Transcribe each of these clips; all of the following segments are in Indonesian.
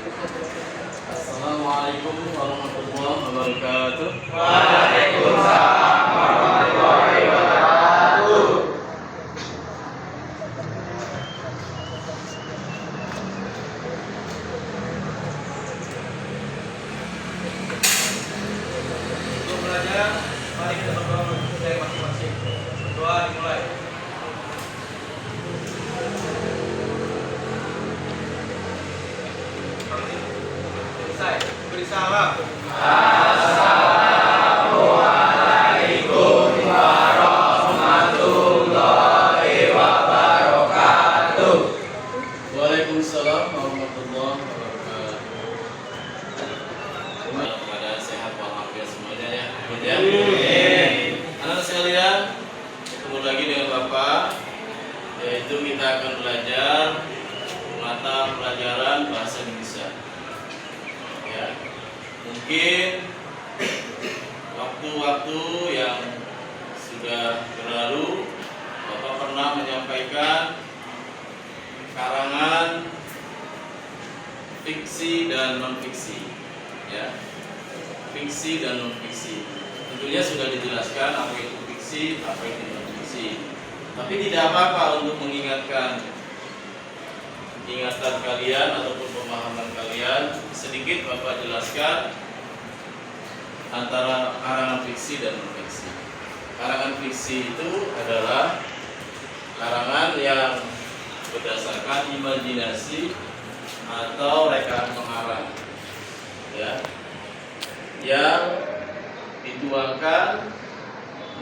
Assalamualaikum warahmatullahi wabarakatuh. Waalaikumsalam warahmatullahi wabarakatuh. Untuk belajar, mari kita berdoa untuk saya masing-masing. Doa dimulai. Selesai. Beri salam. Assalamualaikum warahmatullahi wabarakatuh. Waalaikumsalam warahmatullahi wabarakatuh. Kepada sehat walafiat semuanya ya. Anak sekalian, ketemu lagi dengan Bapak, yaitu kita akan belajar mata pelajaran bahasa Indonesia. Ya, mungkin waktu-waktu yang sudah berlalu, Bapak pernah menyampaikan karangan fiksi dan non-fiksi, ya, fiksi dan non-fiksi. Tentunya sudah dijelaskan apa itu fiksi, apa itu non-fiksi. Tapi tidak apa-apa untuk mengingatkan ingatan kalian ataupun pemahaman kalian. Sedikit Bapak jelaskan antara karangan fiksi dan non-fiksi. Karangan fiksi itu adalah karangan yang berdasarkan imajinasi atau rekaan pengarang, ya, yang dituangkan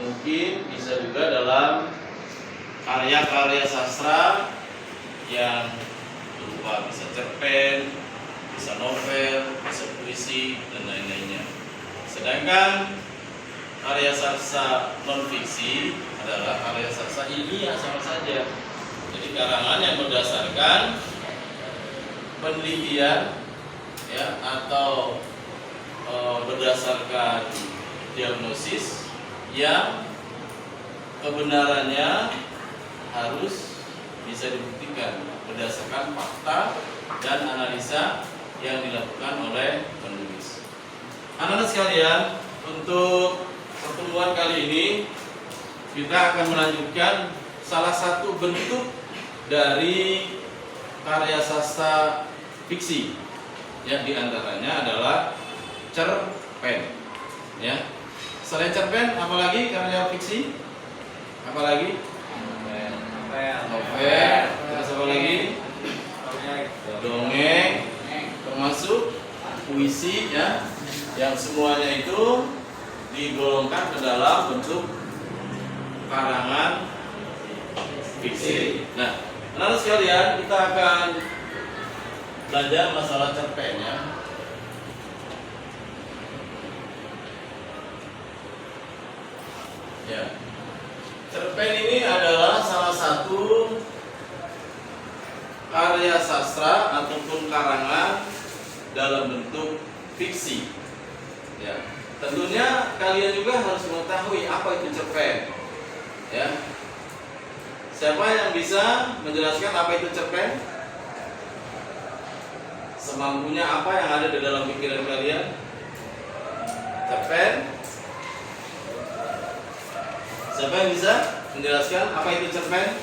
mungkin bisa juga dalam karya-karya sastra yang berupa bisa cerpen, bisa novel, bisa puisi dan lain-lainnya. Sedangkan karya sastra non-fiksi adalah karya sastra ilmiah sama saja. Jadi karangan yang berdasarkan penelitian, ya, atau berdasarkan diagnosis yang kebenarannya harus bisa dibuktikan berdasarkan fakta dan analisa yang dilakukan oleh penulis. Anak-anak sekalian, untuk pertemuan kali ini kita akan melanjutkan salah satu bentuk dari karya sastra fiksi, yang diantaranya adalah cerpen. Ya, selain cerpen, apalagi karya fiksi? Apalagi? Novel. Terus apa lagi? Dongeng, termasuk puisi, ya, yang semuanya itu digolongkan ke dalam bentuk karangan fiksi. Nah, anak-anak sekalian, kita akan belajar masalah cerpen, ya. Ya. Cerpen ini adalah salah satu karya sastra ataupun karangan dalam bentuk fiksi. Ya. Tentunya kalian juga harus mengetahui apa itu cerpen. Ya. Siapa yang bisa menjelaskan apa itu cerpen? Semampunya apa yang ada di dalam pikiran kalian? Cerpen? Siapa yang bisa menjelaskan apa itu cerpen?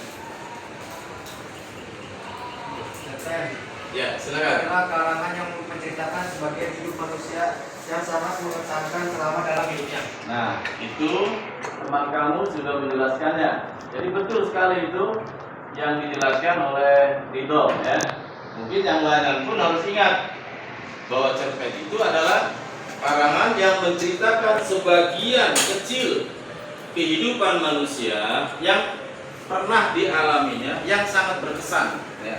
Cerpen Ya, silakan. adalah karangan yang menceritakan sebagian hidup manusia yang sangat mengesankan selama dalam hidupnya. Nah, itu teman kamu sudah menjelaskannya. Jadi betul sekali itu yang dijelaskan oleh Ridho, ya. Mungkin yang lain pun harus ingat bahwa cerpen itu adalah karangan yang menceritakan sebagian kecil kehidupan manusia yang pernah dialaminya, yang sangat berkesan, ya.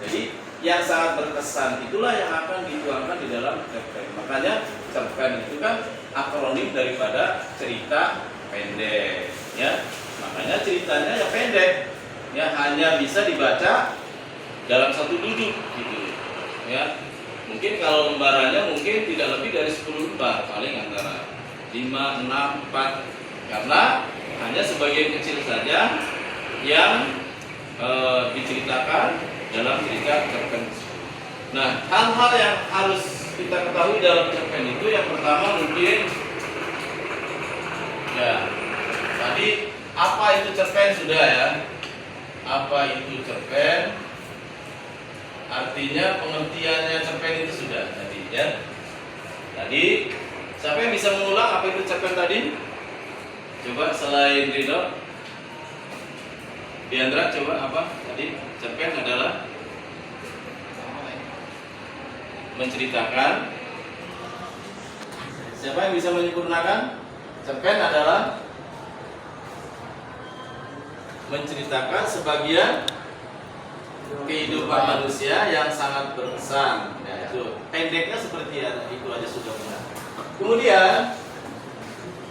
Jadi yang sangat berkesan itulah yang akan dituangkan di dalam cerpen. Makanya cerpen itu kan akronim daripada cerita pendek, ya. Makanya ceritanya ya pendek, ya, hanya bisa dibaca dalam satu duduk, gitu, ya. Mungkin kalau lembarannya mungkin tidak lebih dari 10 lembar, paling antara 5, 6, 4, karena hanya sebagian kecil saja yang diceritakan dalam cerita cerpen tersebut. Nah, hal-hal yang harus kita ketahui dalam cerpen itu yang pertama mungkin ya tadi apa itu cerpen sudah ya. Apa itu cerpen? Artinya pengertiannya cerpen itu sudah tadi ya. Tadi siapa yang bisa mengulang apa itu cerpen tadi? Coba selain Ridho, Diandra coba apa tadi? Cerpen adalah menceritakan. Siapa yang bisa menyempurnakan? Cerpen adalah menceritakan sebagian kehidupan manusia yang sangat berkesan. Ya, itu pendeknya seperti itu aja sudah benar. Kemudian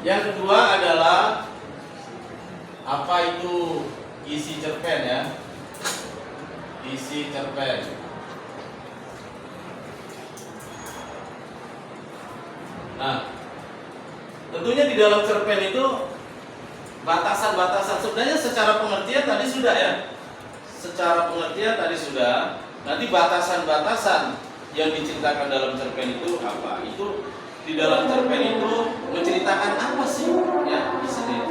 yang kedua adalah apa itu isi cerpen ya? Isi cerpen. Nah, tentunya di dalam cerpen itu batasan-batasan sebenarnya secara pengertian tadi sudah ya. Secara pengertian tadi sudah. Nanti batasan-batasan yang diceritakan dalam cerpen itu apa? Itu di dalam cerpen itu menceritakan apa sih? Ya, di sini.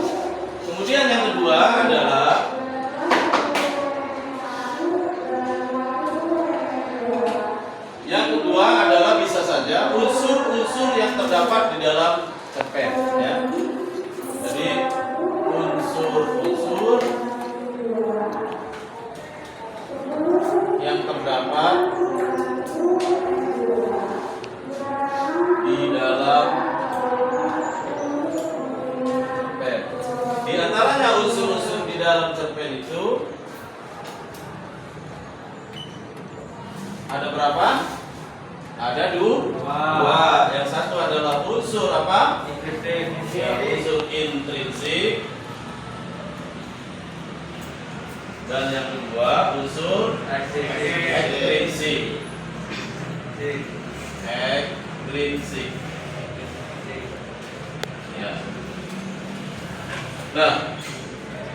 Kemudian yang kedua adalah bisa saja unsur-unsur yang terdapat di dalam cerpen ya. Jadi unsur-unsur yang terdapat di dalam cerpen. Di antaranya unsur-unsur di dalam cerpen itu ada berapa? Ada dua. Yang satu adalah unsur apa? Ya, unsur intrinsik. Dan yang kedua unsur ekstrinsik. Ekstrinsik. Ya. Nah,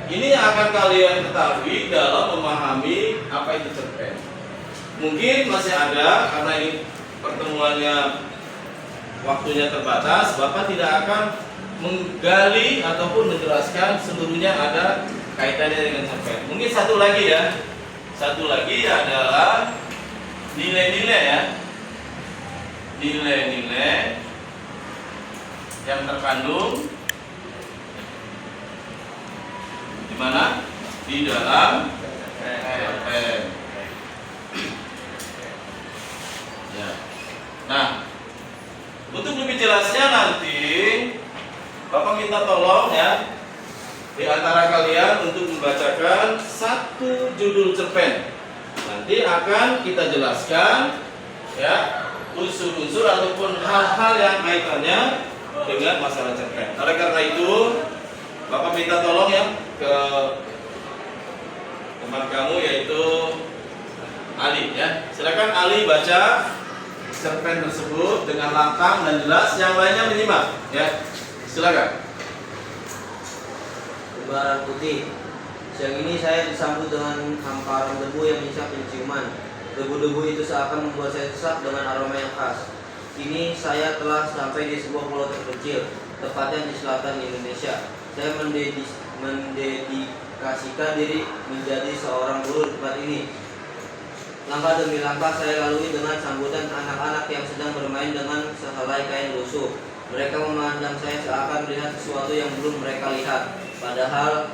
ini yang akan kalian ketahui dalam memahami apa itu cerpen. Mungkin masih ada karena ini pertemuannya waktunya terbatas, Bapak tidak akan menggali ataupun menjelaskan seluruhnya ada kaitannya dengan cerpen. Mungkin satu lagi ya. Satu lagi adalah nilai-nilai ya. Nilai-nilai yang terkandung di mana? Di dalam cerpen. Ya. Nah, untuk lebih jelasnya nanti Bapak minta tolong ya di antara kalian untuk membacakan satu judul cerpen. Nanti akan kita jelaskan ya unsur-unsur ataupun hal-hal yang kaitannya dengan masalah cerpen. Oleh karena itu, Bapak minta tolong ya ke teman kamu yaitu Ali ya. Silakan Ali baca cerpen tersebut dengan lantang dan jelas, yang lainnya menyimak ya. Silakan. Lembaran putih. Siang ini saya disambut dengan hamparan debu yang menyisak penciuman. Debu-debu itu seakan membuat saya sesak dengan aroma yang khas. Kini saya telah sampai di sebuah pulau terpencil, tepatnya di selatan Indonesia. Saya mendedikasikan diri menjadi seorang guru di tempat ini. Langkah demi langkah saya lalui dengan sambutan anak-anak yang sedang bermain dengan sehelai kain lusuh. Mereka memandang saya seakan melihat sesuatu yang belum mereka lihat. Padahal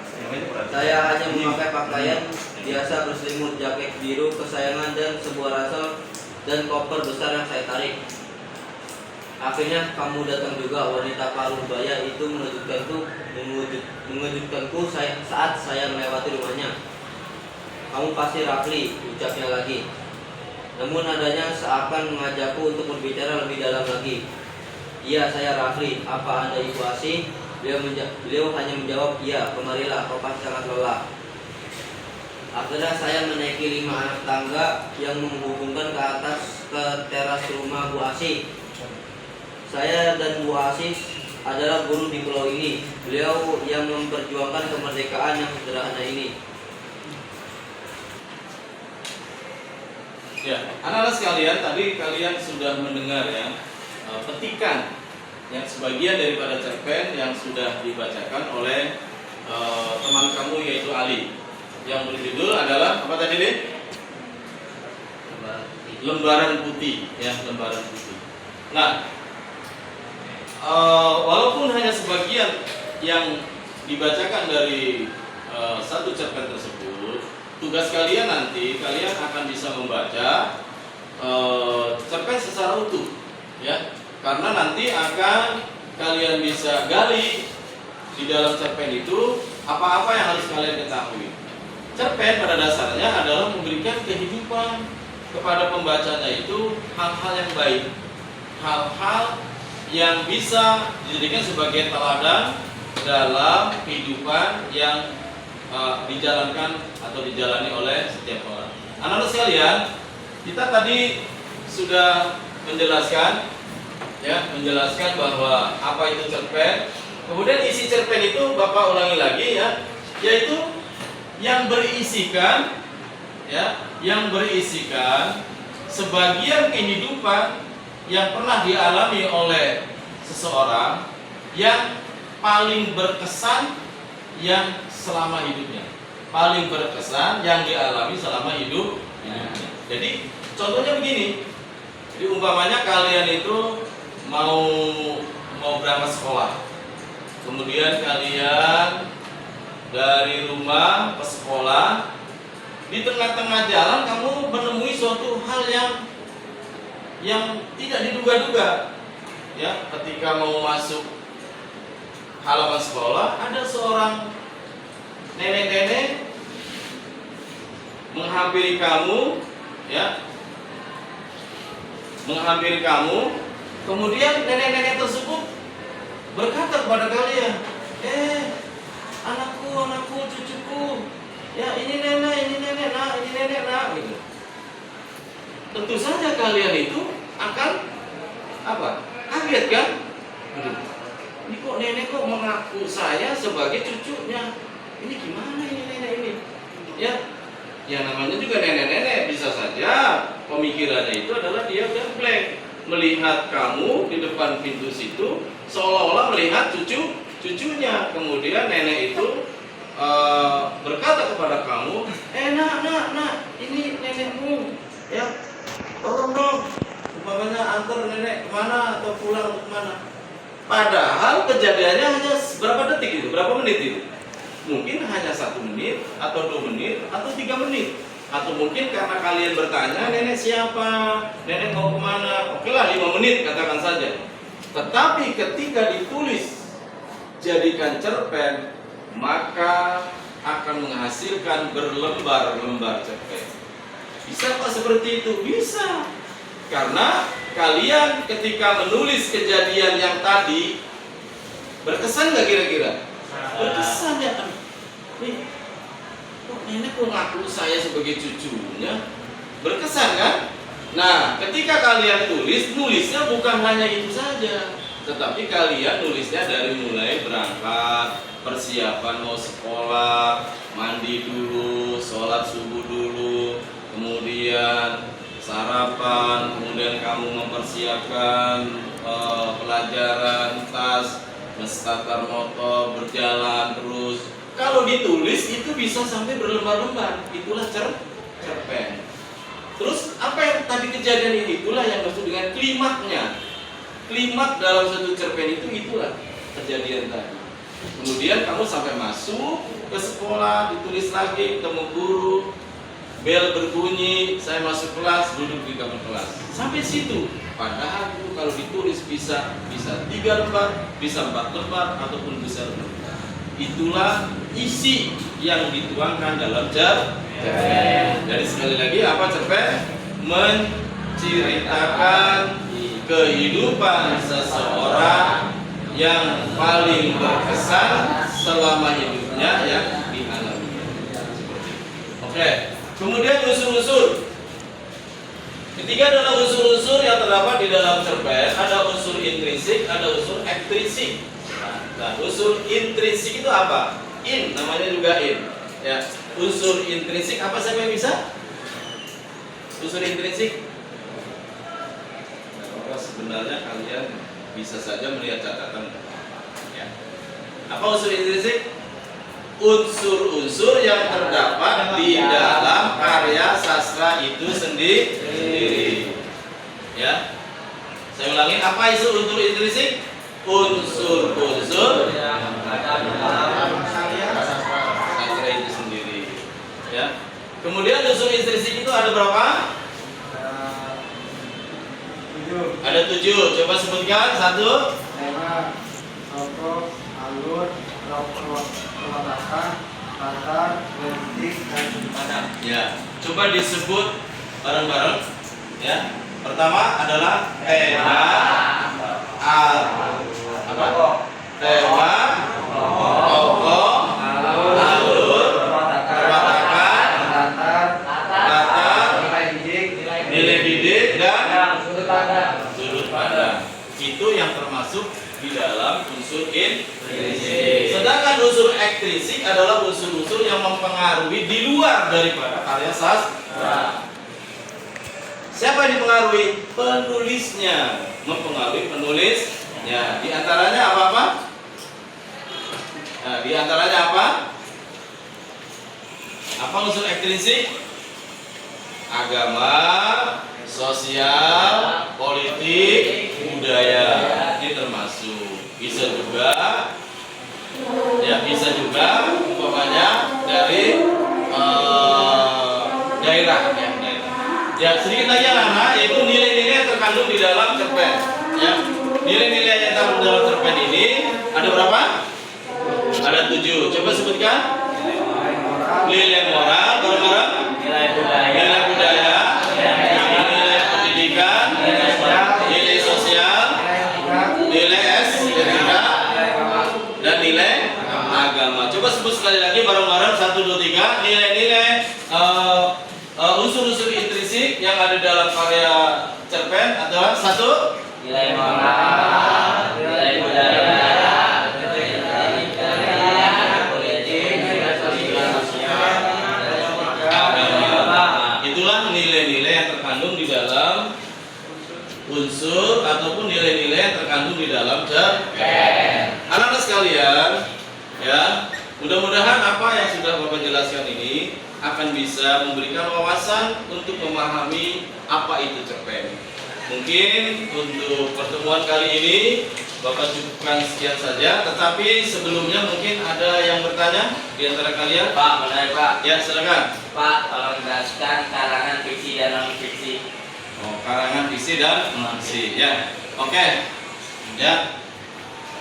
saya hanya memakai pakaian biasa berselimut, jaket biru kesayangan dan sebuah ransel dan koper besar yang saya tarik. Akhirnya kamu datang juga. Wanita paruh baya itu mengejutkanku saat saya melewati rumahnya. Kamu pasti Rafli, ucapnya lagi. Namun adanya seakan mengajakku untuk berbicara lebih dalam lagi. Iya, saya Rafli. Apa Anda Ibu Asih? Beliau hanya menjawab, iya, kemarilah, kau pasti sangat lelah. Akhirnya saya menaiki 5 anak tangga yang menghubungkan ke atas ke teras rumah Bu Asih. Saya dan Bu Asih adalah guru di pulau ini. Beliau yang memperjuangkan kemerdekaan yang sederhana ini. Ya, anak-anak sekalian, tadi kalian sudah mendengar ya petikan yang sebagian daripada cerpen yang sudah dibacakan oleh teman kamu yaitu Ali. Yang berjudul adalah apa tadi deh? Lembaran putih, ya, lembaran putih. Nah, walaupun hanya sebagian yang dibacakan dari satu cerpen tersebut, tugas kalian nanti kalian akan bisa membaca cerpen secara utuh, ya, karena nanti akan kalian bisa gali di dalam cerpen itu apa-apa yang harus kalian ketahui. Cerpen pada dasarnya adalah memberikan kehidupan kepada pembacanya itu hal-hal yang baik, hal-hal yang bisa dijadikan sebagai teladan dalam kehidupan yang dijalankan atau dijalani oleh setiap orang. Anak-anak sekalian, kita tadi sudah menjelaskan bahwa apa itu cerpen. Kemudian isi cerpen itu Bapak ulangi lagi ya, yaitu yang berisikan sebagian kehidupan yang pernah dialami oleh seseorang yang paling berkesan yang selama hidupnya, paling berkesan yang dialami selama hidupnya. Jadi contohnya begini, jadi umpamanya kalian itu mau berangkat sekolah, kemudian kalian dari rumah ke sekolah, di tengah-tengah jalan kamu menemui suatu hal yang tidak diduga-duga. Ya, ketika mau masuk halaman sekolah, ada seorang nenek-nenek menghampiri kamu, ya. Menghampiri kamu, kemudian nenek-nenek tersebut berkata kepada kalian, anakku, cucuku, ya ini nenek nak, gitu. Tentu saja kalian itu akan kaget kan? Ini kok nenek kok mengaku saya sebagai cucunya? Ini gimana ini nenek ini? Ya namanya juga nenek-nenek, bisa saja pemikirannya itu adalah dia blank, melihat kamu di depan pintu situ seolah-olah melihat cucunya. Kemudian nenek itu berkata kepada kamu, nak, ini nenekmu, ya, tolong dong, umpamanya antar nenek kemana atau pulang untuk kemana. Padahal kejadiannya hanya berapa detik itu, berapa menit itu? Mungkin hanya 1 menit, atau 2 menit, atau 3 menit. Atau mungkin karena kalian bertanya, nenek siapa, nenek mau kemana, oke lah 5 menit katakan saja. Tetapi ketika ditulis jadikan cerpen, maka akan menghasilkan berlembar-lembar cerpen. Bisa Pak seperti itu? Bisa. Karena kalian ketika menulis kejadian yang tadi, berkesan nggak kira-kira? Berkesan ya. Nih, kok nenek kok ngaku saya sebagai cucunya? Berkesan kan? Nah, ketika kalian nulisnya bukan hanya itu saja, tetapi kalian nulisnya dari mulai berangkat, persiapan mau sekolah, mandi dulu, sholat subuh dulu, kemudian sarapan, kemudian kamu mempersiapkan pelajaran, tas, menstatar motor, berjalan terus. Kalau ditulis itu bisa sampai berlembar-lembar, itulah cerpen. Terus apa yang tadi kejadian ini, itulah yang maksud dengan klimaknya. Klimak dalam satu cerpen itu itulah kejadian tadi. Kemudian kamu sampai masuk ke sekolah, ditulis lagi, ketemu guru, bel berbunyi, saya masuk kelas, duduk di kamar kelas. Sampai situ. Padahal itu kalau ditulis bisa 3 lembar, bisa 4 lembar, ataupun bisa lebih. Itulah isi yang dituangkan dalam cerpen. Jadi sekali lagi apa cerpen? Menceritakan kehidupan seseorang yang paling berkesan selama hidupnya yang dialami. Oke. Kemudian unsur-unsur. Ketiga adalah unsur-unsur yang terdapat di dalam cerpen. Ada unsur intrinsik, ada unsur ekstrinsik. Nah, unsur intrinsik itu apa? Namanya juga in. Ya. Unsur intrinsik apa, siapa yang bisa? Unsur intrinsik. Nah, sebenarnya kalian bisa saja melihat catatan. Ya. Apa unsur intrinsik? Unsur-unsur yang terdapat di dalam karya sastra itu sendiri. Ya. Saya ulangi, apa itu unsur intrinsik? Unsur-unsur yang ada di dalam karya sastra itu sendiri. Ya. Kemudian unsur intrinsik itu ada berapa? 7. Ada 7. Coba sebutkan. 1. Tema, tokoh, alur, perwatakan, latar, politik, dan simpanan. Ya, coba disebut bareng-bareng. Ya, pertama adalah tema, tema, tokoh, alur, perwatakan, latar, nilai didik, dan sudut pandang. sudut pandang. Itu yang termasuk di dalam unsur intrinsik. Sedangkan unsur ekstrinsik adalah unsur-unsur yang mempengaruhi di luar daripada karya sastra. Siapa yang dipengaruhi? Penulisnya. Mempengaruhi penulisnya. Di antaranya apa-apa? Nah, di antaranya apa? Apa unsur ekstrinsik? Agama, sosial, politik, budaya. Ini termasuk. Bisa juga umpamanya dari daerah. Ya, sedikit lagi anak-anak, yaitu nilai-nilai yang terkandung di dalam cerpen. Ya, nilai-nilai yang terkandung dalam cerpen ini ada berapa? Ada 7. Coba sebutkan. Nilai moral, bareng-bareng. Nilai budaya, nilai pendidikan, nilai sosial, nilai estetika, dan nilai agama. Coba sebut sekali lagi bareng-bareng. 1, 2, 3. Nilai-nilai unsur-unsur intrinsik yang ada dalam karya cerpen adalah 1. Nilai moral, nilai budaya, nilai sosial, agama. Itulah nilai-nilai yang terkandung di dalam unsur ataupun nilai-nilai yang terkandung di dalam cerpen. Anak-anak sekalian, ya, mudah-mudahan apa yang sudah Bapak jelaskan ini akan bisa memberikan wawasan untuk memahami apa itu cerpen. Mungkin untuk pertemuan kali ini Bapak cukupkan sekian saja, tetapi sebelumnya mungkin ada yang bertanya di antara kalian? Pak, benar Pak. Ya, silakan. Pak, tolong jelaskan karangan fiksi dan non fiksi. Oh, karangan fiksi dan non-fiksi. Ya, oke. Ya,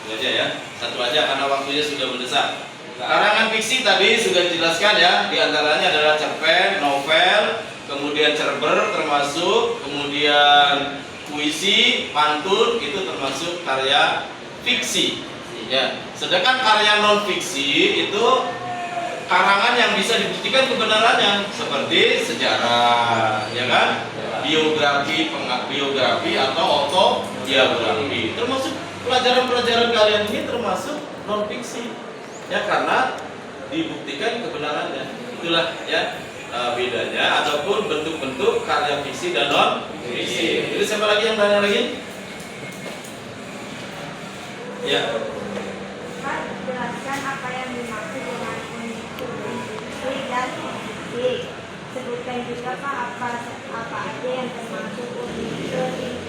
itu aja ya. Satu aja karena waktunya sudah mendesak. Karangan fiksi tadi sudah dijelaskan ya. Di antaranya adalah cerpen, novel, kemudian cerber termasuk, kemudian puisi, pantun itu termasuk karya fiksi. Ya. Sedangkan karya non fiksi itu karangan yang bisa dibuktikan kebenarannya seperti sejarah, ya kan? Biografi atau autobiografi. Termasuk pelajaran-pelajaran kalian ini termasuk non fiksi. Ya, karena dibuktikan kebenarannya. Itulah ya bedanya ataupun bentuk-bentuk karya fiksi dan non fiksi. Jadi siapa lagi yang tanya lagi? Ya. Pak, jelaskan apa yang dimaksud dengan unsur intrinsik dan fiksi. Sebutkan juga Pak apa aja yang termasuk unsur intrinsik.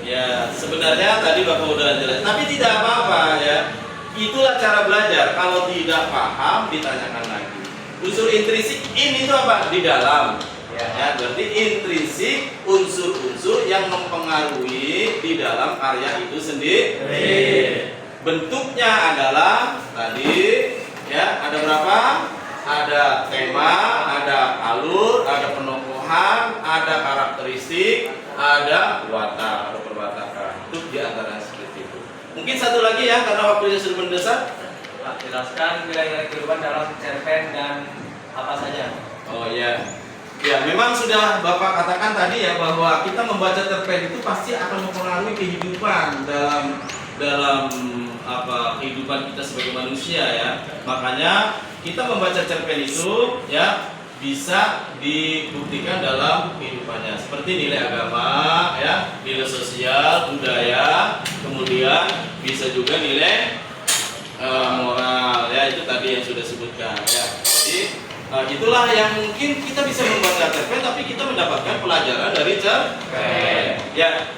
Ya, sebenarnya tadi Bapak udah jelas, tapi tidak apa-apa ya. Itulah cara belajar. Kalau tidak paham ditanyakan lagi. Unsur intrinsik ini tuh apa? Di dalam. Ya, berarti intrinsik unsur-unsur yang mempengaruhi di dalam karya itu sendiri. Bentuknya adalah tadi ya, ada berapa? Ada tema, ada alur, ada penokohan, ada karakteristik, ada watak atau perwatakan. Itu di antara seperti itu. Mungkin satu lagi ya, karena waktunya sudah mendesak. Pak, jelaskan nilai-nilai kehidupan dalam cerpen dan apa saja. Oh iya. Ya, memang sudah Bapak katakan tadi ya bahwa kita membaca cerpen itu pasti akan mempengaruhi kehidupan dalam kehidupan kita sebagai manusia ya. Makanya kita membaca cerpen itu ya bisa dibuktikan dalam kehidupannya, seperti nilai agama, ya, nilai sosial, budaya, kemudian bisa juga nilai moral, ya, itu tadi yang sudah sebutkan, ya. Jadi itulah yang mungkin kita bisa membuat cerpen, tapi kita mendapatkan pelajaran dari cerpen, ya.